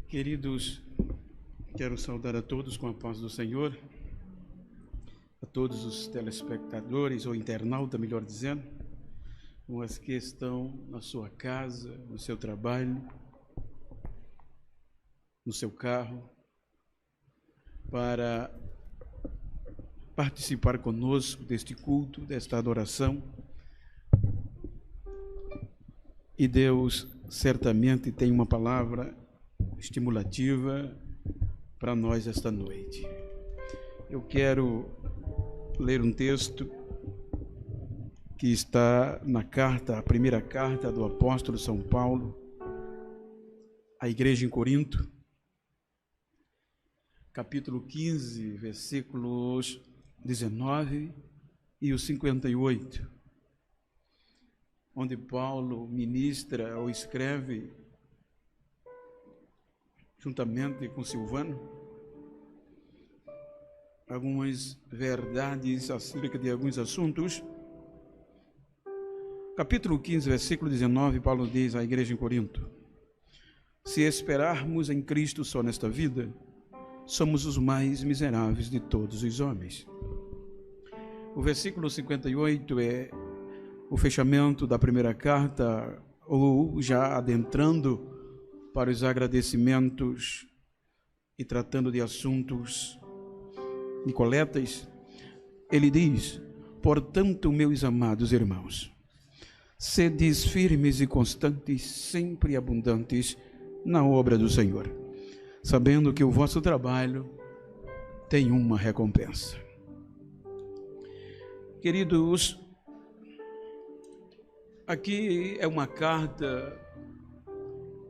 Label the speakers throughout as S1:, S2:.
S1: Queridos, quero saudar a todos com a paz do Senhor, a todos os telespectadores, ou internauta, melhor dizendo, os que estão na sua casa, no seu trabalho, no seu carro, para participar conosco deste culto, desta adoração. E Deus certamente tem uma palavra estimulativa para nós esta noite. Eu quero ler um texto que está na carta, a primeira carta do apóstolo São Paulo à igreja em Corinto, capítulo 15, versículos 19 e o 58, onde Paulo ministra ou escreve juntamente com Silvano algumas verdades acerca de alguns assuntos. Capítulo 15, versículo 19, Paulo diz à igreja em Corinto: se esperarmos em Cristo só nesta vida, somos os mais miseráveis de todos os homens. O versículo 58 é o fechamento da primeira carta, ou já adentrando para os agradecimentos e tratando de assuntos nicoletas. Ele diz: portanto, meus amados irmãos, sedes firmes e constantes, sempre abundantes na obra do Senhor, sabendo que o vosso trabalho tem uma recompensa. Queridos, aqui é uma carta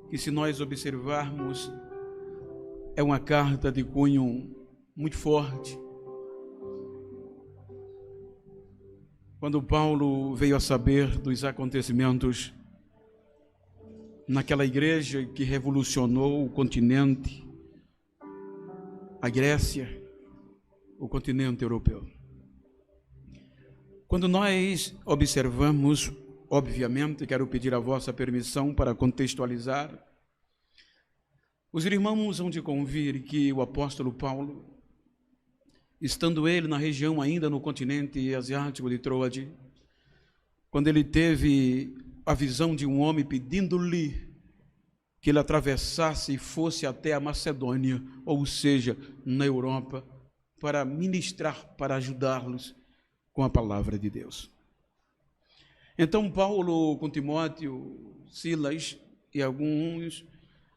S1: que, se nós observarmos, é uma carta de cunho muito forte. Quando Paulo veio a saber dos acontecimentos naquela igreja que revolucionou o continente, a Grécia, o continente europeu. Quando nós observamos, obviamente, quero pedir a vossa permissão para contextualizar. Os irmãos hão de convir que o apóstolo Paulo, estando ele na região ainda no continente asiático de Troade, quando ele teve a visão de um homem pedindo-lhe que ele atravessasse e fosse até a Macedônia, ou seja, na Europa, para ministrar, para ajudá-los com a palavra de Deus. Então Paulo, com Timóteo, Silas e alguns,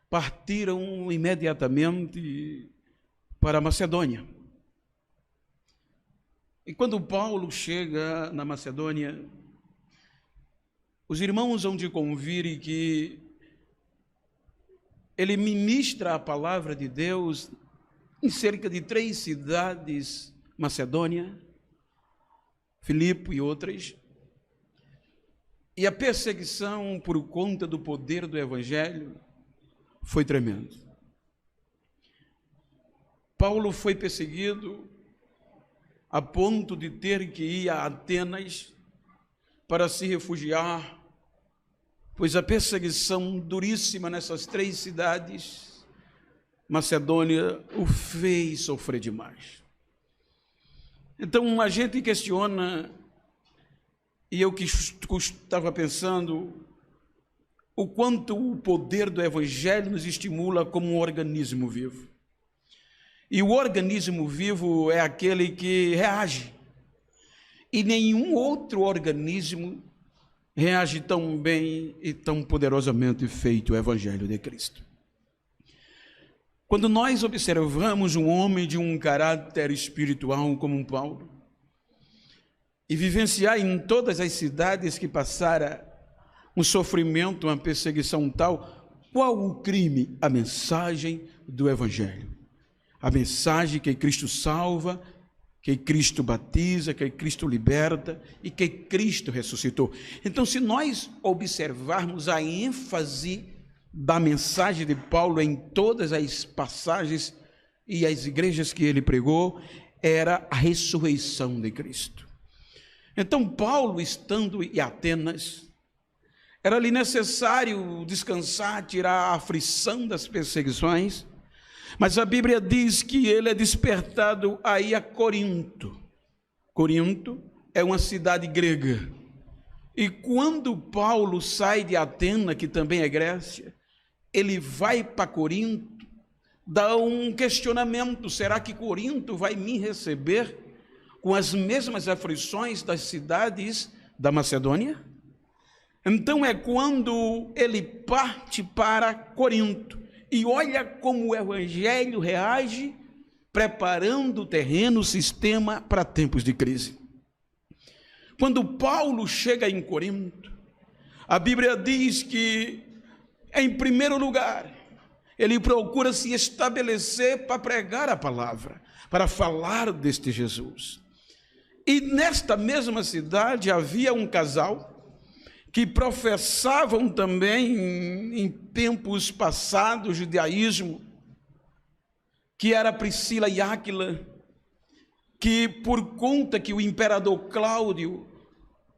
S1: partiram imediatamente para a Macedônia. E quando Paulo chega na Macedônia, os irmãos hão de convir que ele ministra a palavra de Deus em cerca de 3 cidades, Macedônia, Filipe e outras. E a perseguição por conta do poder do Evangelho foi tremendo. Paulo foi perseguido a ponto de ter que ir a Atenas para se refugiar, pois a perseguição duríssima nessas 3 cidades, Macedônia, o fez sofrer demais. Então a gente questiona, e eu que estava pensando, o quanto o poder do Evangelho nos estimula como um organismo vivo. E o organismo vivo é aquele que reage. E nenhum outro organismo reage tão bem e tão poderosamente feito o Evangelho de Cristo. Quando nós observamos um homem de um caráter espiritual como Paulo, e vivenciar em todas as cidades que passara um sofrimento, uma perseguição tal, qual o crime? A mensagem do Evangelho. A mensagem que Cristo salva, que Cristo batiza, que Cristo liberta e que Cristo ressuscitou. Então, se nós observarmos a ênfase da mensagem de Paulo em todas as passagens e as igrejas que ele pregou, era a ressurreição de Cristo. Então, Paulo, estando em Atenas, Era-lhe necessário descansar, tirar a aflição das perseguições, mas a Bíblia diz que ele é despertado aí a Corinto. Corinto é uma cidade grega. E quando Paulo sai de Atenas, que também é Grécia, ele vai para Corinto, dá um questionamento: será que Corinto vai me receber com as mesmas aflições das cidades da Macedônia? Então é quando ele parte para Corinto, e olha como o evangelho reage, preparando o terreno, o sistema para tempos de crise. Quando Paulo chega em Corinto, a Bíblia diz que, em primeiro lugar, ele procura se estabelecer para pregar a palavra, para falar deste Jesus. E nesta mesma cidade havia um casal que professavam também em tempos passados o judaísmo, que era Priscila e Áquila, que por conta que o imperador Cláudio,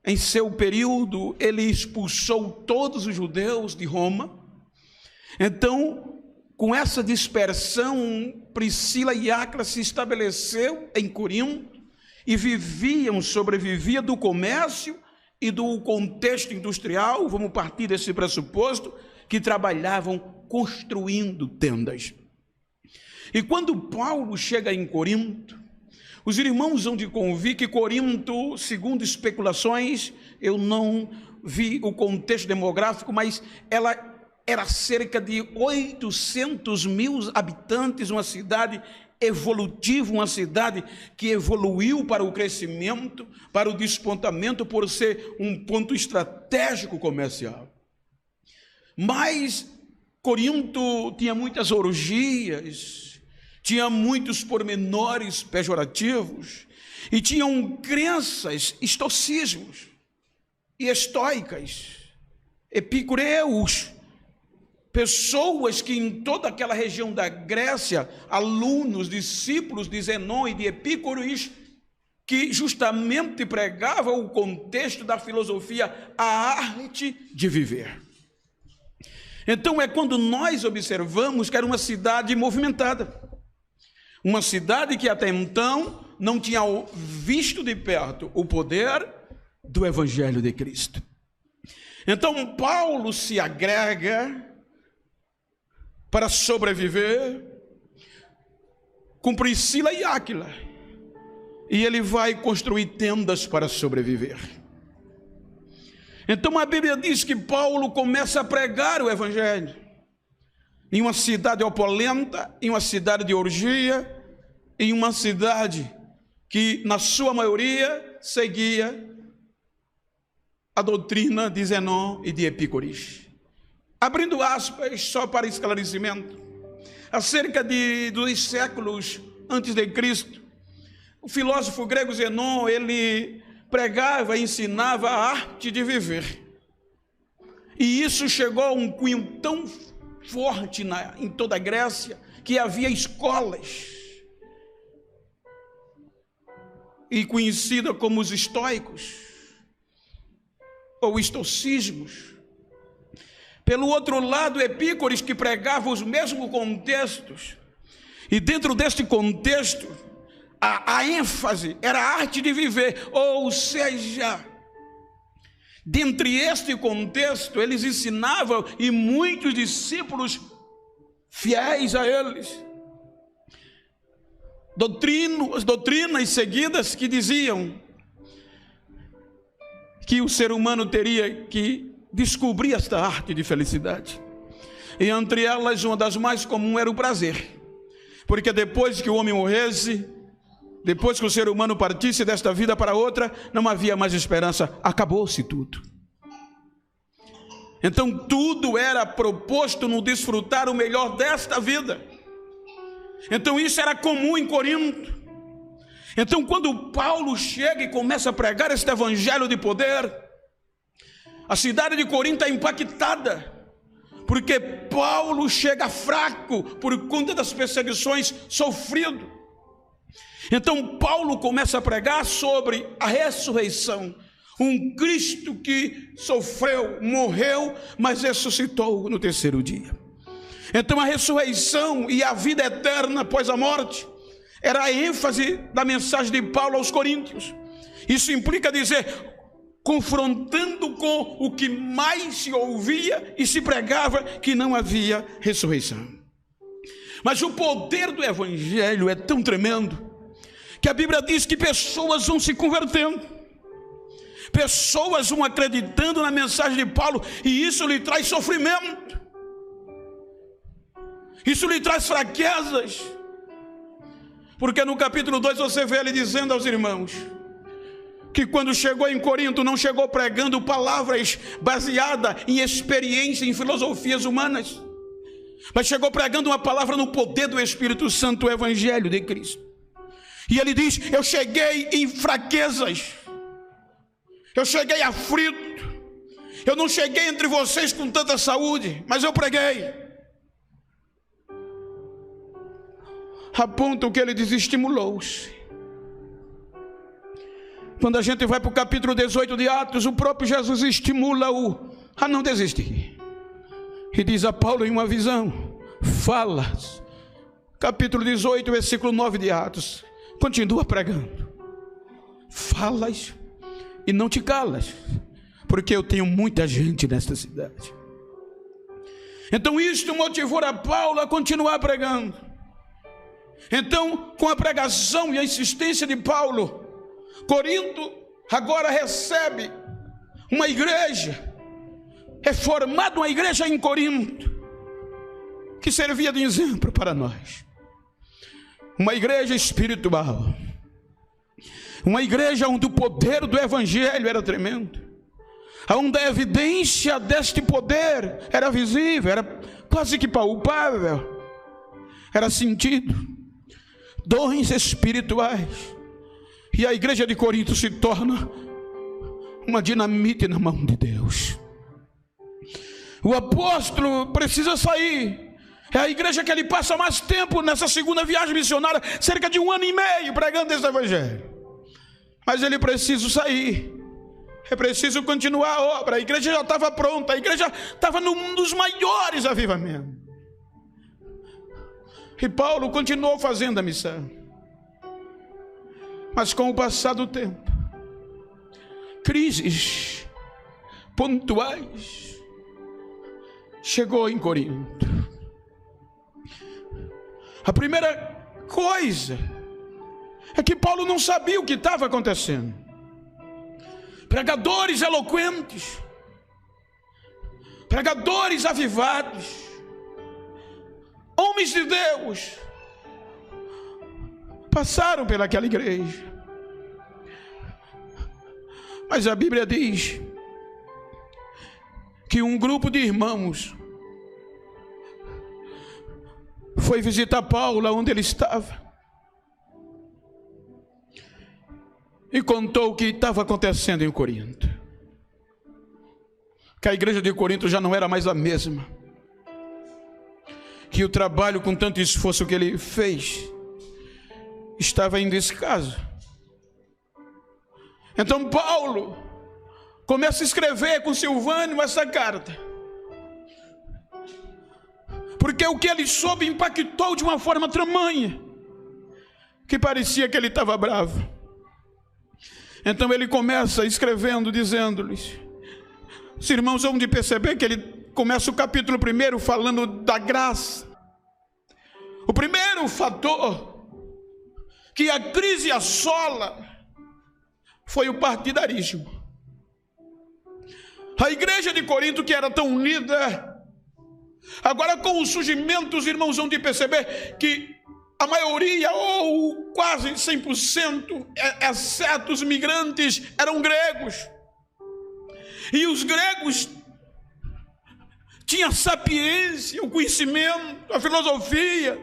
S1: em seu período, ele expulsou todos os judeus de Roma. Então, com essa dispersão, Priscila e Áquila se estabeleceu em Corinto e sobreviviam do comércio e do contexto industrial. Vamos partir desse pressuposto, que trabalhavam construindo tendas. E quando Paulo chega em Corinto, os irmãos hão de convir que Corinto, segundo especulações, eu não vi o contexto demográfico, mas ela era cerca de 800 mil habitantes, uma cidade evolutiva, uma cidade que evoluiu para o crescimento, para o despontamento, por ser um ponto estratégico comercial. Mas Corinto tinha muitas orgias, tinha muitos pormenores pejorativos, e tinham crenças, estoicismos e estoicas, epicureus, pessoas que em toda aquela região da Grécia, alunos, discípulos de Zenão e de Epícuros, que justamente pregavam o contexto da filosofia, a arte de viver. Então é quando nós observamos que era uma cidade movimentada, uma cidade que até então não tinha visto de perto o poder do Evangelho de Cristo. Então Paulo se agrega para sobreviver com Priscila e Áquila, e ele vai construir tendas para sobreviver. Então a Bíblia diz que Paulo começa a pregar o Evangelho em uma cidade opulenta, em uma cidade de orgia, em uma cidade que na sua maioria seguia a doutrina de Zenão e de Epícuros. Abrindo aspas, só para esclarecimento, há cerca de 2 séculos antes de Cristo, o filósofo grego Zenão, ele pregava e ensinava a arte de viver. E isso chegou a um cunho tão forte em toda a Grécia, que havia escolas, e conhecida como os estoicos, ou estoicismos. Pelo outro lado, Epícuros, que pregava os mesmos contextos, e dentro deste contexto, a ênfase era a arte de viver, ou seja, dentre este contexto, eles ensinavam, e muitos discípulos fiéis a eles, doutrinas seguidas que diziam que o ser humano teria que descobrir esta arte de felicidade, e entre elas uma das mais comuns era o prazer, porque depois que o homem morresse, depois que o ser humano partisse desta vida para outra, não havia mais esperança, acabou-se tudo. Então tudo era proposto no desfrutar o melhor desta vida. Então isso era comum em Corinto. Então quando Paulo chega e começa a pregar este evangelho de poder, a cidade de Corinto é impactada, porque Paulo chega fraco por conta das perseguições sofrido. Então Paulo começa a pregar sobre a ressurreição, Um Cristo que sofreu, morreu, mas ressuscitou no terceiro dia. Então a ressurreição e a vida eterna após a morte era a ênfase da mensagem de Paulo aos Coríntios. Isso implica dizer, confrontando com o que mais se ouvia e se pregava, que não havia ressurreição. Mas o poder do Evangelho é tão tremendo, que a Bíblia diz que pessoas vão se convertendo, pessoas vão acreditando na mensagem de Paulo, e isso lhe traz sofrimento, isso lhe traz fraquezas, porque no capítulo 2 você vê ele dizendo aos irmãos, que quando chegou em Corinto, não chegou pregando palavras baseadas em experiência, em filosofias humanas, mas chegou pregando uma palavra no poder do Espírito Santo, o Evangelho de Cristo. E ele diz, eu cheguei em fraquezas, eu cheguei aflito, eu não cheguei entre vocês com tanta saúde, mas eu preguei. A ponto que ele desestimulou-se. Quando a gente vai para o capítulo 18 de Atos, o próprio Jesus estimula-o a não desistir. E diz a Paulo em uma visão, falas. Capítulo 18, versículo 9 de Atos. Continua pregando. Falas e não te calas, porque eu tenho muita gente nesta cidade. Então isto motivou a Paulo a continuar pregando. Então, com a pregação e a insistência de Paulo, Corinto agora recebe uma igreja, é formada uma igreja em Corinto, que servia de exemplo para nós, uma igreja espiritual, uma igreja onde o poder do Evangelho era tremendo, onde a evidência deste poder era visível, era quase que palpável, era sentido, dons espirituais. E a igreja de Corinto se torna uma dinamite na mão de Deus. O apóstolo precisa sair. É a igreja que ele passa mais tempo nessa segunda viagem missionária, cerca de 1 ano e meio pregando esse Evangelho. Mas ele precisa sair. É preciso continuar a obra. A igreja já estava pronta. A igreja estava num dos maiores avivamentos. E Paulo continuou fazendo a missão. Mas com o passar do tempo, crises pontuais chegou em Corinto. A primeira coisa é que Paulo não sabia o que estava acontecendo. Pregadores eloquentes, pregadores avivados, homens de Deus, passaram pelaquela igreja, mas a Bíblia diz que um grupo de irmãos foi visitar Paulo onde ele estava e contou o que estava acontecendo em Corinto, que a igreja de Corinto já não era mais a mesma, que o trabalho com tanto esforço que ele fez estava em descaso. Então Paulo começa a escrever com Silvânio essa carta, porque o que ele soube impactou de uma forma tamanha que parecia que ele estava bravo. Então ele começa escrevendo, dizendo-lhes, os irmãos vão de perceber que ele começa o capítulo 1 falando da graça. O primeiro fator que a crise assola foi o partidarismo. A igreja de Corinto, que era tão unida, agora com o surgimento, os irmãos vão de perceber que a maioria, ou quase 100%, exceto os migrantes, eram gregos. E os gregos tinham sapiência, o conhecimento, a filosofia.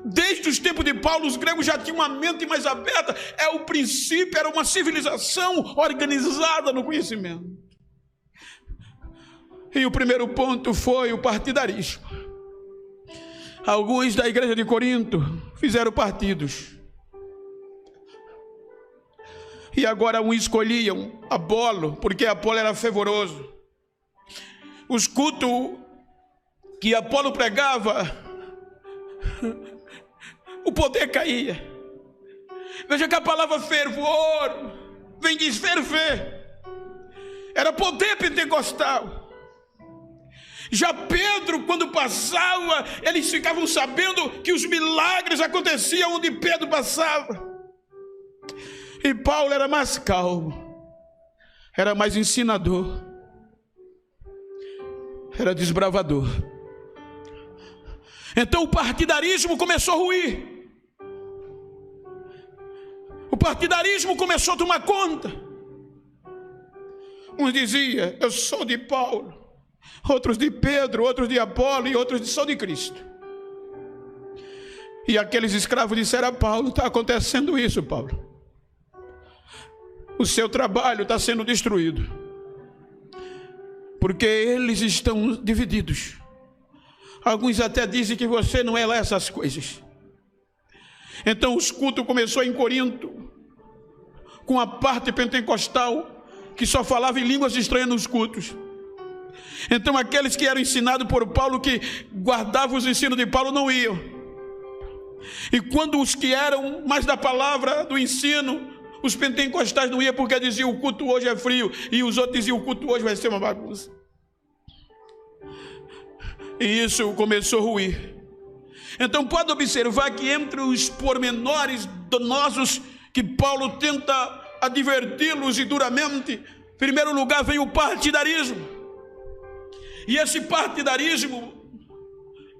S1: Desde os tempos de Paulo, os gregos já tinham uma mente mais aberta. É o princípio, era uma civilização organizada no conhecimento. E o primeiro ponto foi o partidarismo. Alguns da igreja de Corinto fizeram partidos. E agora um escolhiam Apolo, porque Apolo era fervoroso. Os cultos que Apolo pregava, o poder caía. Veja que a palavra fervor vem de ferver. Era poder pentecostal. Já Pedro, quando passava, eles ficavam sabendo que os milagres aconteciam onde Pedro passava. E Paulo era mais calmo, era mais ensinador, era desbravador. Então o partidarismo começou a ruir. O partidarismo começou a tomar conta. Uns diziam, eu sou de Paulo. Outros de Pedro, outros de Apolo e outros só de Cristo. E aqueles escravos disseram a Paulo, está acontecendo isso, Paulo. O seu trabalho está sendo destruído. Porque eles estão divididos. Alguns até dizem que você não é lá essas coisas. Então os cultos começou em Corinto, com a parte pentecostal, que só falava em línguas estranhas nos cultos. Então aqueles que eram ensinados por Paulo, que guardavam os ensinos de Paulo, não iam. E quando os que eram mais da palavra, do ensino, os pentecostais não iam, porque diziam o culto hoje é frio, e os outros diziam o culto hoje vai ser uma bagunça. E isso começou a ruir. Então pode observar que entre os pormenores danosos que Paulo tenta adverti-los e duramente, em primeiro lugar vem o partidarismo. E esse partidarismo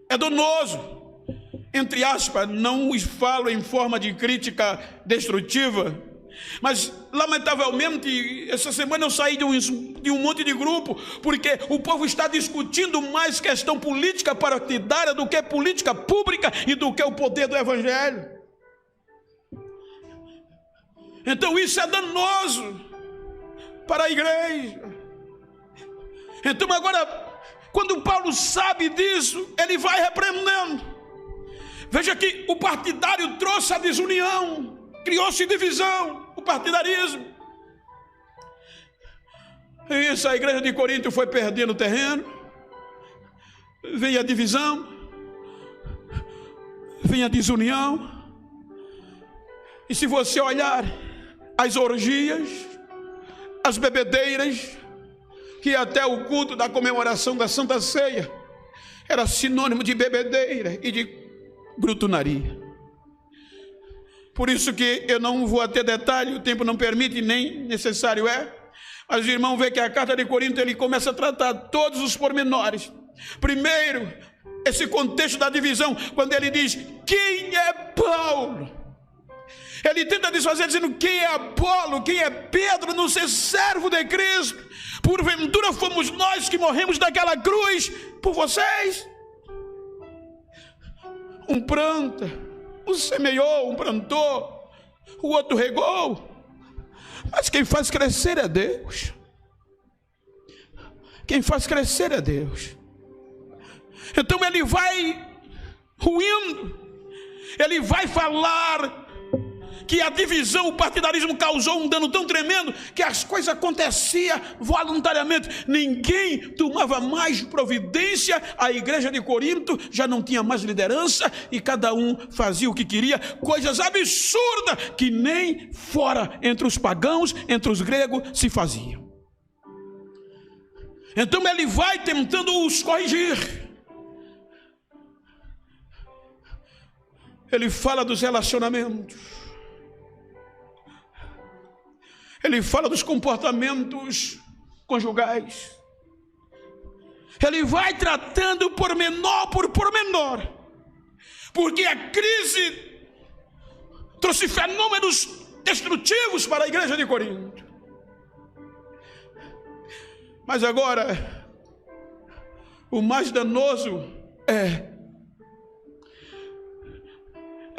S1: é danoso, entre aspas, não os falo em forma de crítica destrutiva, mas lamentavelmente essa semana eu saí de um monte de grupo, porque o povo está discutindo mais questão política partidária do que política pública e do que o poder do evangelho. Então isso é danoso para a igreja. Então agora, quando Paulo sabe disso, ele vai repreendendo. Veja que o partidário trouxe a desunião, criou-se divisão, o partidarismo. E isso, a igreja de Corinto foi perdendo terreno, vem a divisão, vem a desunião. E se você olhar as orgias, as bebedeiras, que até o culto da comemoração da Santa Ceia era sinônimo de bebedeira e de grutunaria. Por isso que eu não vou até detalhe, o tempo não permite, nem necessário é. Mas o irmão vê que a carta de Corinto, ele começa a tratar todos os pormenores. Primeiro, esse contexto da divisão, quando ele diz, quem é Paulo? Ele tenta desfazer dizendo, quem é Apolo, quem é Pedro, não ser servo de Cristo? Porventura fomos nós que morremos naquela cruz por vocês? Um planta, um semeou, um plantou, o outro regou, mas quem faz crescer é Deus. Quem faz crescer é Deus. Então ele vai ruindo, ele vai falar que a divisão, o partidarismo causou um dano tão tremendo que as coisas aconteciam voluntariamente, ninguém tomava mais providência, a igreja de Corinto já não tinha mais liderança e cada um fazia o que queria, coisas absurdas que nem fora entre os pagãos, entre os gregos se faziam. Então ele vai tentando os corrigir. Ele fala dos relacionamentos. Ele fala dos comportamentos conjugais. Ele vai tratando pormenor por pormenor. Porque a crise trouxe fenômenos destrutivos para a igreja de Corinto. Mas agora, o mais danoso é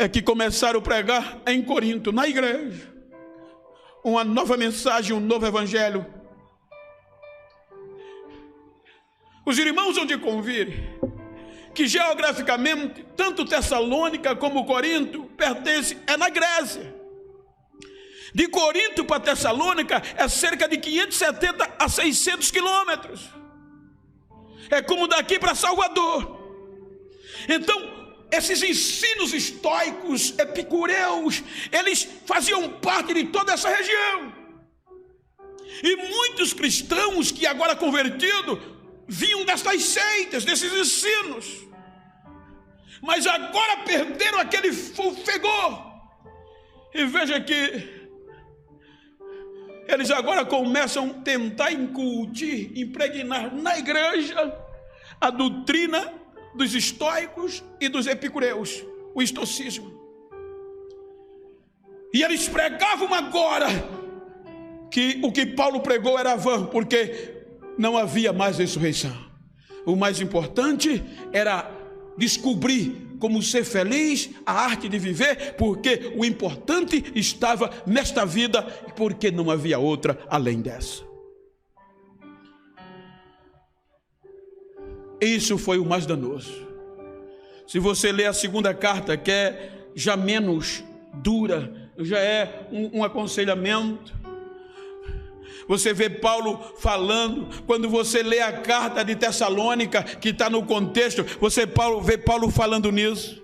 S1: que começaram a pregar em Corinto, na igreja, uma nova mensagem, um novo evangelho. Os irmãos vão de convir que geograficamente tanto Tessalônica como Corinto pertence na Grécia. De Corinto para Tessalônica é cerca de 570 a 600 quilômetros. É como daqui para Salvador. Então, esses ensinos estoicos, epicureus, eles faziam parte de toda essa região. E muitos cristãos que agora convertidos vinham destas seitas, desses ensinos, mas agora perderam aquele fegor. E veja que eles agora começam a tentar incutir, impregnar na igreja a doutrina dos estoicos e dos epicureus, o estoicismo. E eles pregavam agora que o que Paulo pregou era vã, porque não havia mais ressurreição. O mais importante era descobrir como ser feliz, a arte de viver, porque o importante estava nesta vida, porque não havia outra além dessa. Isso foi o mais danoso. Se você ler a segunda carta, que é já menos dura, já é um aconselhamento. Você vê Paulo falando, quando você lê a carta de Tessalônica, que está no contexto, você vê Paulo falando nisso.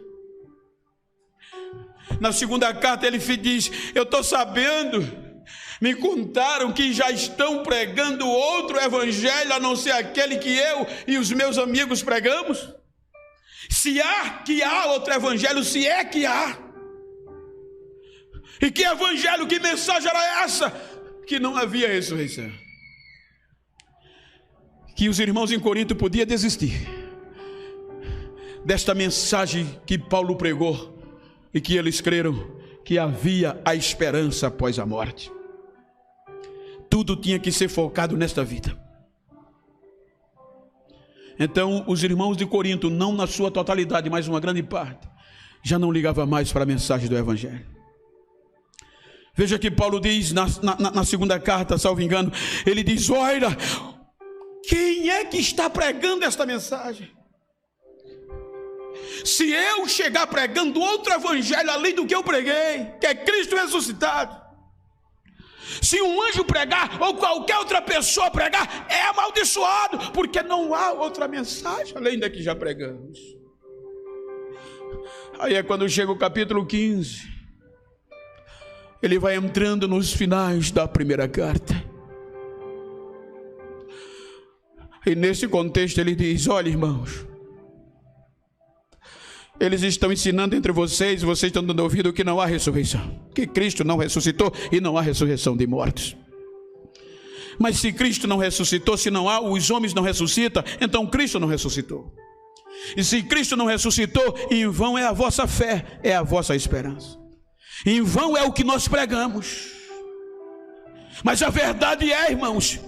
S1: Na segunda carta ele diz: eu estou sabendo, me contaram que já estão pregando outro evangelho, a não ser aquele que eu e os meus amigos pregamos. Se há outro evangelho, se é que há. E que evangelho, que mensagem era essa? Que não havia ressurreição. Que os irmãos em Corinto podiam desistir desta mensagem que Paulo pregou, e que eles creram que havia a esperança após a morte. Tudo tinha que ser focado nesta vida. Então os irmãos de Corinto, não na sua totalidade, mas uma grande parte, já não ligava mais para a mensagem do evangelho. Veja que Paulo diz na segunda carta, salvo engano, ele diz: olha, quem é que está pregando esta mensagem? Se eu chegar pregando outro evangelho além do que eu preguei, que é Cristo ressuscitado, se um anjo pregar ou qualquer outra pessoa pregar, é amaldiçoado, porque não há outra mensagem além da que já pregamos. Aí é quando chega o capítulo 15, ele vai entrando nos finais da primeira carta, e nesse contexto ele diz: olha, irmãos, eles estão ensinando entre vocês, vocês estão dando ouvido que não há ressurreição, que Cristo não ressuscitou e não há ressurreição de mortos. Mas se Cristo não ressuscitou, se não há, os homens não ressuscitam, então Cristo não ressuscitou. E se Cristo não ressuscitou, em vão é a vossa fé, é a vossa esperança. Em vão é o que nós pregamos. Mas a verdade é, irmãos,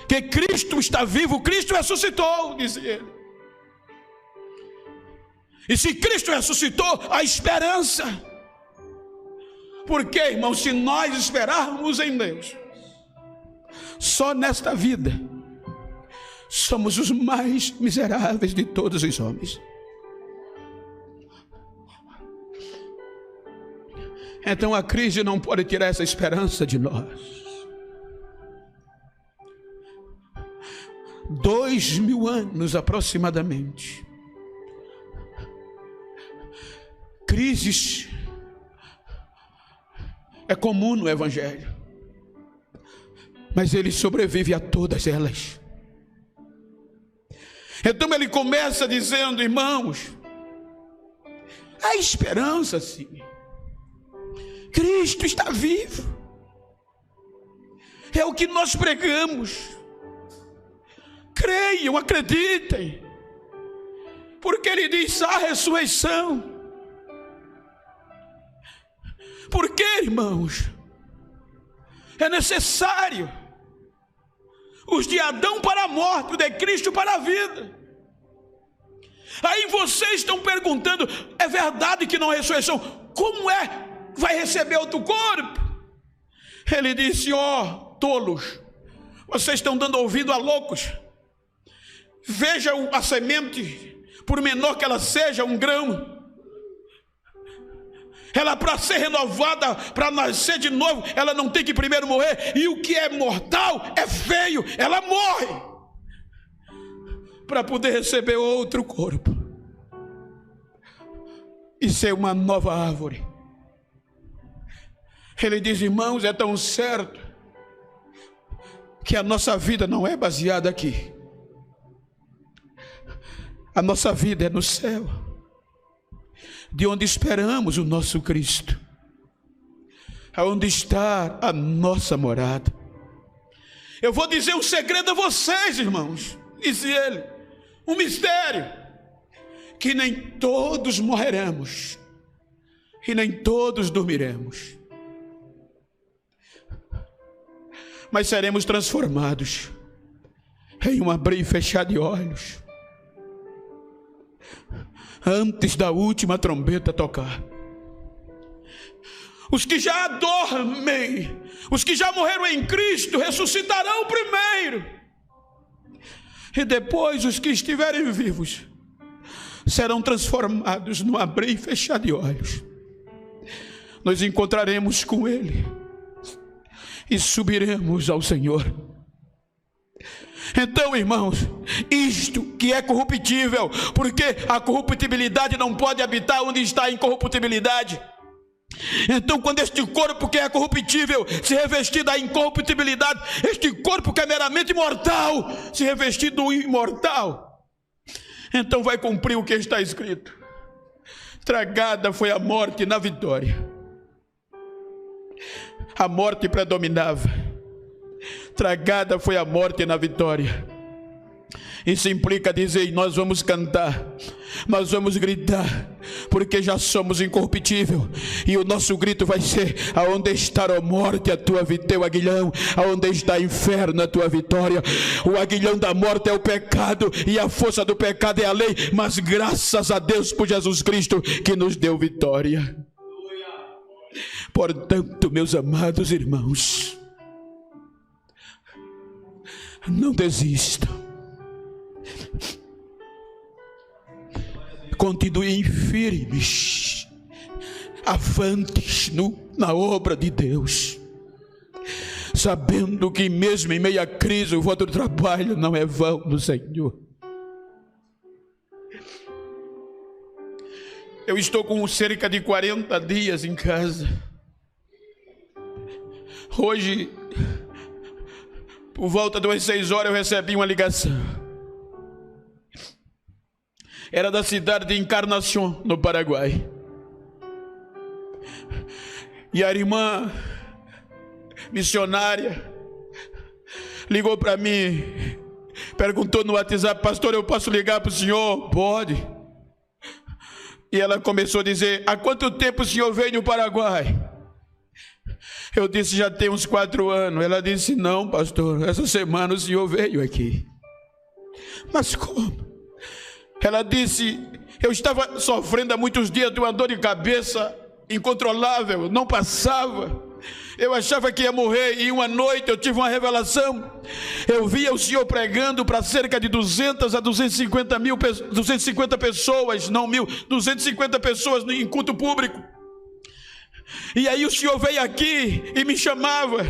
S1: que Cristo está vivo, Cristo ressuscitou, diz ele. E se Cristo ressuscitou, a esperança. Porque, irmãos, se nós esperarmos em Deus, só nesta vida, somos os mais miseráveis de todos os homens. Então a crise não pode tirar essa esperança de nós. 2000 anos aproximadamente. Crises é comum no evangelho, mas ele sobrevive a todas elas. Então ele começa dizendo: irmãos, há esperança sim. Cristo está vivo. É o que nós pregamos. Creiam, acreditem. Porque ele diz: há ressurreição. Porque, irmãos, é necessário os de Adão para a morte, o de Cristo para a vida. Aí vocês estão perguntando: é verdade que não há ressurreição? Como é? Vai receber outro corpo? Ele disse: ó, tolos, vocês estão dando ouvido a loucos. Vejam a semente, por menor que ela seja, um grão. Ela, para ser renovada, para nascer de novo, ela não tem que primeiro morrer. E o que é mortal, é feio, ela morre para poder receber outro corpo e ser uma nova árvore. Ele diz: irmãos, é tão certo que a nossa vida não é baseada aqui. A nossa vida é no céu, de onde esperamos o nosso Cristo, aonde está a nossa morada. Eu vou dizer um segredo a vocês, irmãos, disse ele, um mistério, que nem todos morreremos e nem todos dormiremos, mas seremos transformados em um abrir e fechar de olhos, antes da última trombeta tocar. Os que já dormem, os que já morreram em Cristo, ressuscitarão primeiro, e depois os que estiverem vivos serão transformados no abrir e fechar de olhos. Nós encontraremos com Ele e subiremos ao Senhor. Então, irmãos, isto que é corruptível, porque a corruptibilidade não pode habitar onde está a incorruptibilidade. Então, quando este corpo que é corruptível se revestir da incorruptibilidade, este corpo que é meramente mortal se revestir do imortal, então vai cumprir o que está escrito: tragada foi a morte na vitória. A morte predominava, tragada foi a morte na vitória. Isso implica dizer: nós vamos cantar, nós vamos gritar, porque já somos incorruptível, e o nosso grito vai ser: aonde está a morte, a tua teu aguilhão? Aonde está o inferno, a tua vitória? O aguilhão da morte é o pecado, e a força do pecado é a lei, mas graças a Deus por Jesus Cristo, que nos deu vitória. Portanto, meus amados irmãos, não desistam, continuem firmes, avantes na obra de Deus, sabendo que mesmo em meio à crise o vosso trabalho não é vão no Senhor. Eu estou com cerca de 40 dias em casa. Hoje, por volta das 6 horas, eu recebi uma ligação. Era da cidade de Encarnação, no Paraguai. E a irmã missionária ligou para mim, perguntou no WhatsApp: pastor, eu posso ligar para o senhor? Pode. E ela começou a dizer: há quanto tempo o senhor veio no Paraguai? Eu disse: já tem uns 4 anos. Ela disse: não, pastor, essa semana o senhor veio aqui. Mas como? Ela disse: eu estava sofrendo há muitos dias de uma dor de cabeça incontrolável, não passava. Eu achava que ia morrer, e uma noite eu tive uma revelação. Eu via o senhor pregando para cerca de 200 a 250 pessoas, não 1000, 250 pessoas em culto público. E aí o senhor veio aqui e me chamava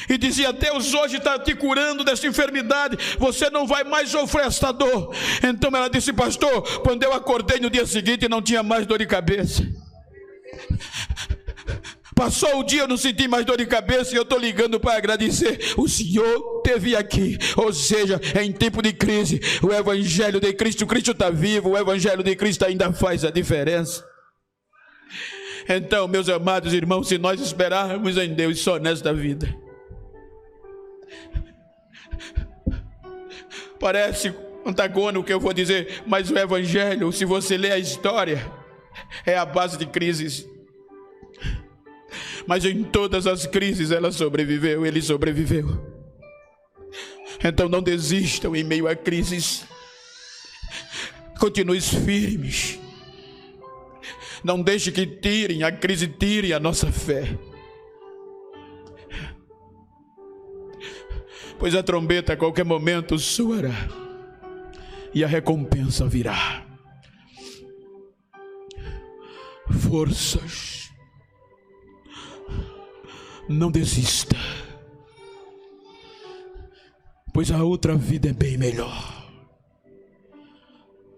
S1: e dizia: Deus hoje está te curando dessa enfermidade, você não vai mais sofrer esta dor. Então ela disse: pastor, quando eu acordei no dia seguinte não tinha mais dor de cabeça. Passou o dia, eu não senti mais dor de cabeça, e eu estou ligando para agradecer. O senhor esteve aqui. Ou seja, em tempo de crise, o evangelho de Cristo está vivo, o evangelho de Cristo ainda faz a diferença. Então, meus amados irmãos, se nós esperarmos em Deus só nesta vida, parece antagônico o que eu vou dizer, mas o evangelho, se você ler a história, é a base de crises. Mas em todas as crises ela sobreviveu, ele sobreviveu. Então não desistam em meio a crises, continuem firmes. Não deixe que tirem, a crise tire a nossa fé. Pois a trombeta a qualquer momento soará e a recompensa virá. Forças Não desista, pois a outra vida é bem melhor.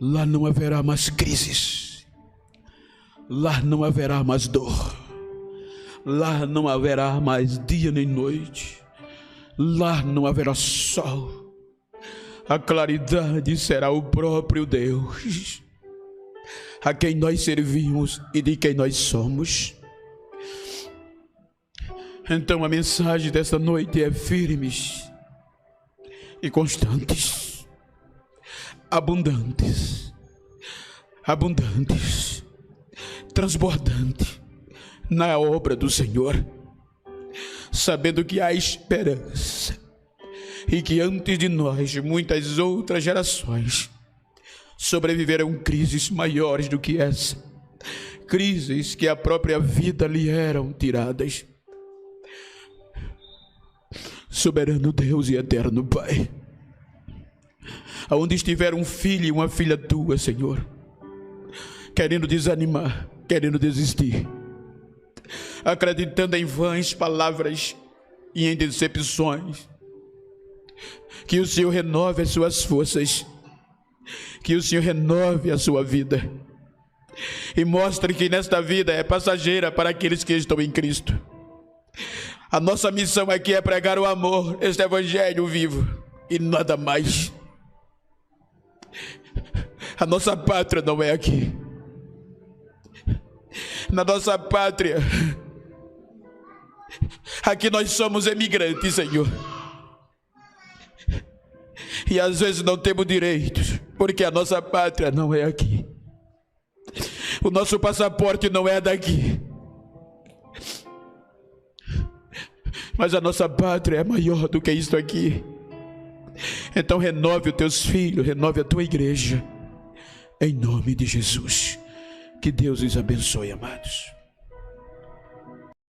S1: Lá não haverá mais crises, lá não haverá mais dor, lá não haverá mais dia nem noite, lá não haverá sol. A claridade será o próprio Deus, a quem nós servimos e de quem nós somos. Então a mensagem desta noite é: firmes e constantes, abundantes, transbordantes na obra do Senhor, sabendo que há esperança e que antes de nós muitas outras gerações sobreviverão crises maiores do que essa, crises que a própria vida lhe eram tiradas. Soberano Deus e eterno Pai, aonde estiver um filho e uma filha tua, Senhor, querendo desanimar, querendo desistir, acreditando em vãs palavras e em decepções, que o Senhor renove as suas forças, que o Senhor renove a sua vida e mostre que nesta vida é passageira para aqueles que estão em Cristo. A nossa missão aqui é pregar o amor, este evangelho vivo e nada mais. A nossa pátria não é aqui. Na nossa pátria, aqui nós somos emigrantes, Senhor. E às vezes não temos direitos, porque a nossa pátria não é aqui. O nosso passaporte não é daqui. Mas a nossa pátria é maior do que isto aqui. Então renove os teus filhos, renove a tua igreja, em nome de Jesus. Que Deus os abençoe, amados.